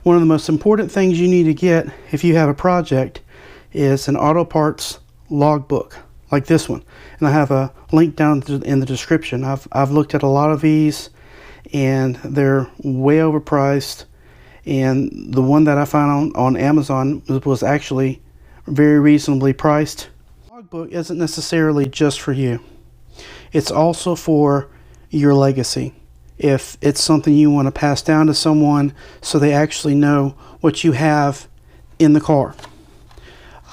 One of the most important things you need to get if you have a project is an auto parts logbook like this one, and I have a link down in the description. I've looked at a lot of these and they're way overpriced, and the one that I found on Amazon was actually very reasonably priced. Logbook isn't necessarily just for you. It's also for your legacy. If it's something you want to pass down to someone so they actually know what you have in the car.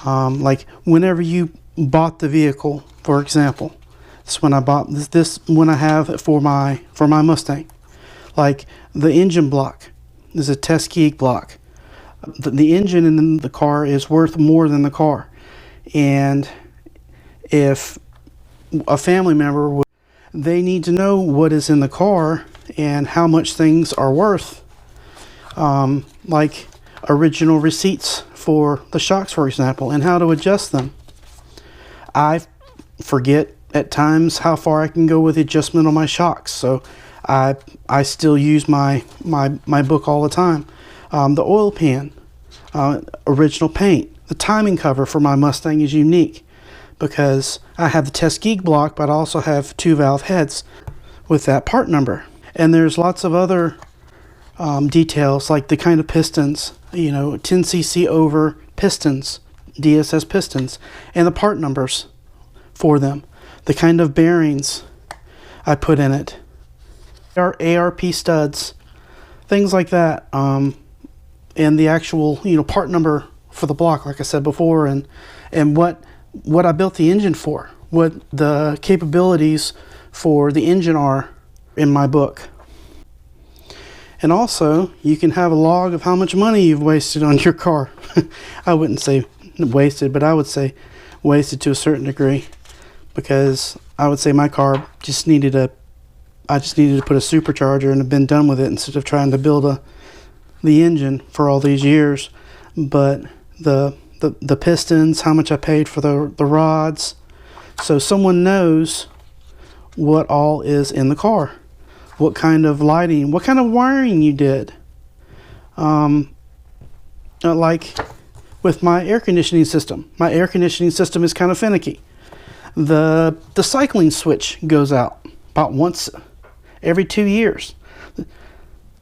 Like whenever you bought the vehicle, for example, this when I bought this one I have for my Mustang. Like the engine block is a Tuskegee block. The engine in the car is worth more than the car, and if a family member they need to know what is in the car and how much things are worth, like original receipts for the shocks, for example, and how to adjust them. I forget at times how far I can go with the adjustment on my shocks, so I still use my book all the time. The oil pan, original paint. The timing cover for my Mustang is unique because I have the Tuskegee block, but I also have 2 valve heads with that part number. And there's lots of other details, like the kind of pistons, 10cc over pistons, DSS pistons, and the part numbers for them, the kind of bearings I put in it, ARP studs, things like that, and the actual part number for the block, like I said before, and what I built the engine for, what the capabilities for the engine are in my book. And also, you can have a log of how much money you've wasted on your car. I wouldn't say wasted, but I would say wasted to a certain degree, because I would say my car I just needed to put a supercharger and have been done with it instead of trying to build the engine for all these years. But the pistons, how much I paid for the rods, so someone knows what all is in the car, what kind of lighting, what kind of wiring you did. Like with my air conditioning system. My air conditioning system is kind of finicky. The cycling switch goes out about once every 2 years.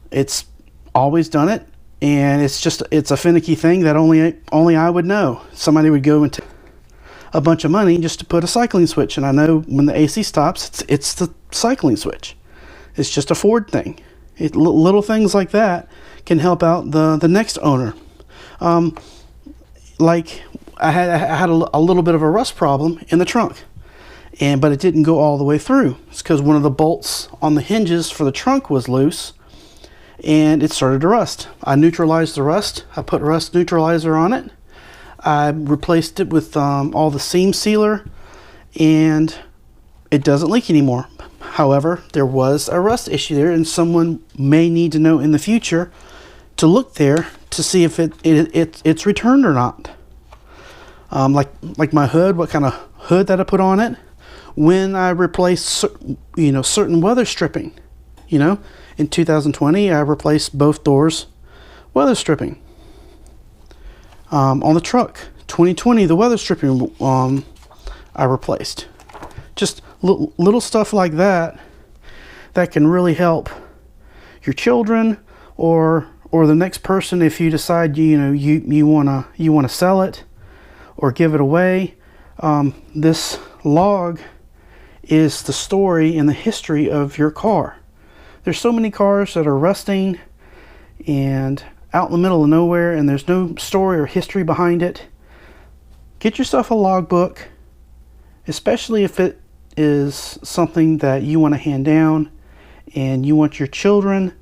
It's always done it, and it's a finicky thing that only I would know. Somebody would go and take a bunch of money just to put a cycling switch, and I know when the AC stops, it's the cycling switch. It's just a Ford thing. Little things like that can help out the next owner. Like I had a little bit of a rust problem in the trunk, but it didn't go all the way through. It's because one of the bolts on the hinges for the trunk was loose, and it started to rust. I neutralized the rust. I put rust neutralizer on it. I replaced it with all the seam sealer, and it doesn't leak anymore. However, there was a rust issue there, and someone may need to know in the future to look there to see if it's returned or not. Like my hood, what kind of hood that I put on it, when I replaced certain weather stripping. In 2020 I replaced both doors weather stripping. On the truck, 2020, the weather stripping I replaced. Just little stuff like that can really help your children or the next person if you decide you want to sell it or give it away. This log is the story and the history of your car. There's so many cars that are rusting and out in the middle of nowhere, and there's no story or history behind it. Get yourself a logbook, especially if it is something that you want to hand down and you want your children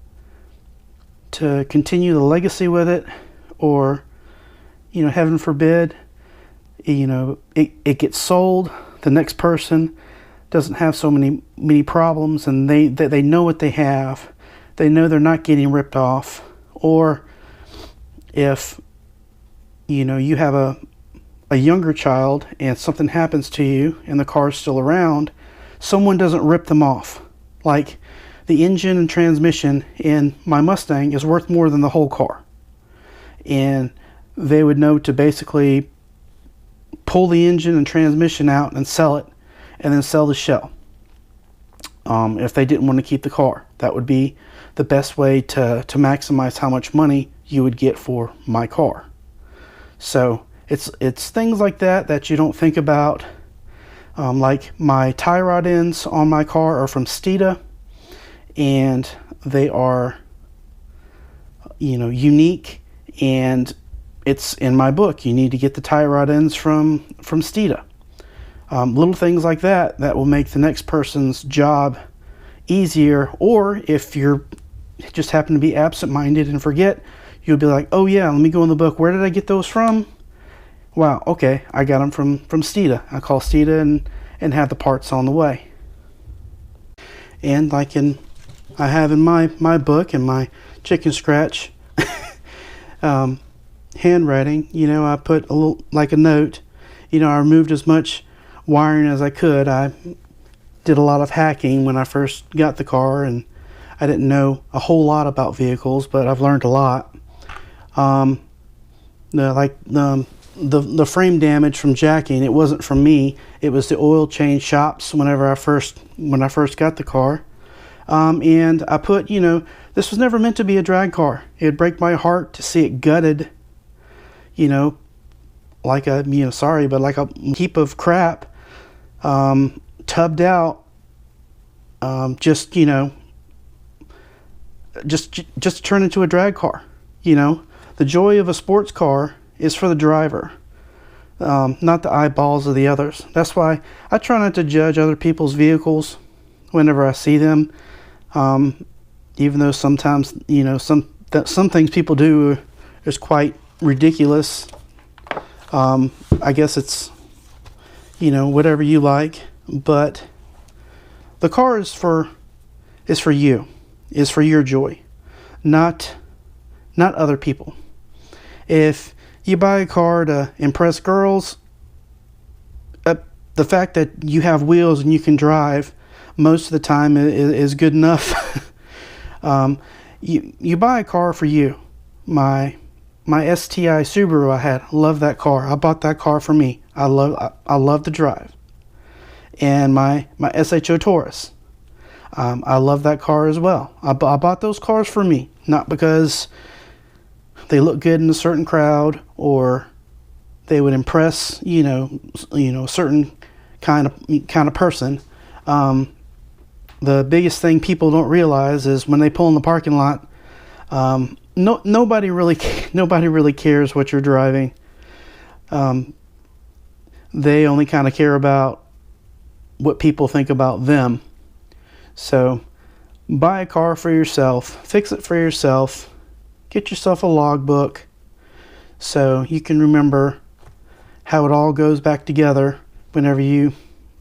to continue the legacy with it, or heaven forbid it gets sold, the next person doesn't have so many problems, and they know what they have, they know they're not getting ripped off. Or if you have a younger child and something happens to you and the car's still around, someone doesn't rip them off. Like the engine and transmission in my Mustang is worth more than the whole car. and they would know to basically pull the engine and transmission out and sell it, and then sell the shell. If they didn't want to keep the car, that would be the best way to maximize how much money you would get for my car. So it's things like that you don't think about. Like my tie rod ends on my car are from Steeda, and they are, unique, and it's in my book. You need to get the tie rod ends from Steeda. Little things like that will make the next person's job easier. Or if you're just happen to be absent-minded and forget, you'll be like, oh yeah, let me go in the book. Where did I get those from? Wow, okay, I got them from Steeda. I call Steeda and have the parts on the way. And like I have in my book, in my chicken scratch handwriting, I put a little, like a note. I removed as much wiring as I could. I did a lot of hacking when I first got the car, and I didn't know a whole lot about vehicles, but I've learned a lot. The frame damage from jacking, it wasn't from me. It was the oil change shops when I first got the car. And I put, this was never meant to be a drag car. It would break my heart to see it gutted, like a heap of crap, tubbed out, just turn into a drag car. The joy of a sports car is for the driver, not the eyeballs of the others. That's why I try not to judge other people's vehicles whenever I see them, even though sometimes some things people do is quite ridiculous. I guess it's whatever you like, but the car is for you, is for your joy, not other people. If you buy a car to impress girls, the fact that you have wheels and you can drive most of the time is good enough. You buy a car for you. My STI Subaru I love that car. I bought that car for me. I love to drive. And my SHO Taurus, I love that car as well. I bought those cars for me, not because they look good in a certain crowd or they would impress a certain kind of person. The biggest thing people don't realize is when they pull in the parking lot, nobody really cares what you're driving. They only kind of care about what people think about them. So buy a car for yourself, fix it for yourself, get yourself a logbook so you can remember how it all goes back together whenever you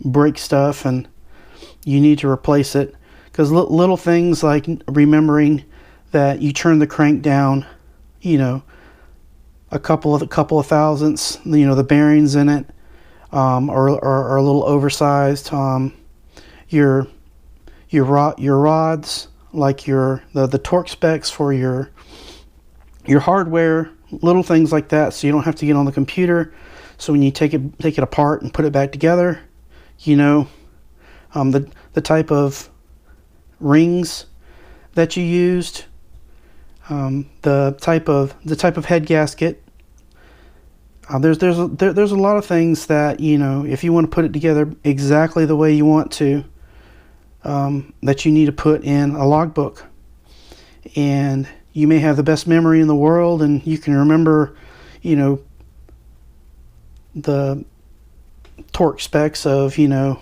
break stuff and you need to replace it. Because little things like remembering that you turn the crank down, a couple of thousandths, the bearings in it are a little oversized. Your rods, like the torque specs for your hardware, little things like that, so you don't have to get on the computer. So when you take it apart and put it back together, the type of rings that you used, the type of head gasket. There's a lot of things that if you want to put it together exactly the way you want to, that you need to put in a logbook. And you may have the best memory in the world, and you can remember, the torque specs of your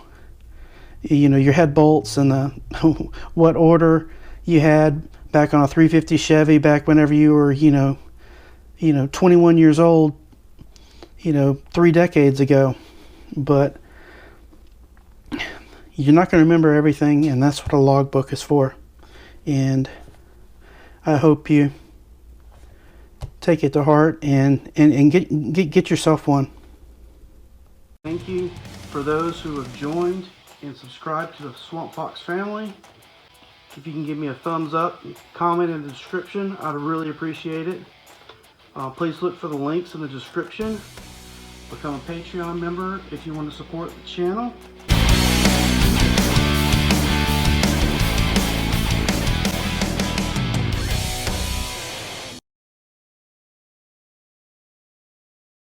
head bolts and the what order you had back on a 350 Chevy back whenever you were 21 years old, 3 decades ago. But you're not going to remember everything, and that's what a logbook is for. And I hope you take it to heart and get yourself one. Thank you for those who have joined and subscribed to the Swamp Fox family. If you can give me a thumbs up, comment in the description, I'd really appreciate it. Please look for the links in the description. Become a Patreon member if you want to support the channel.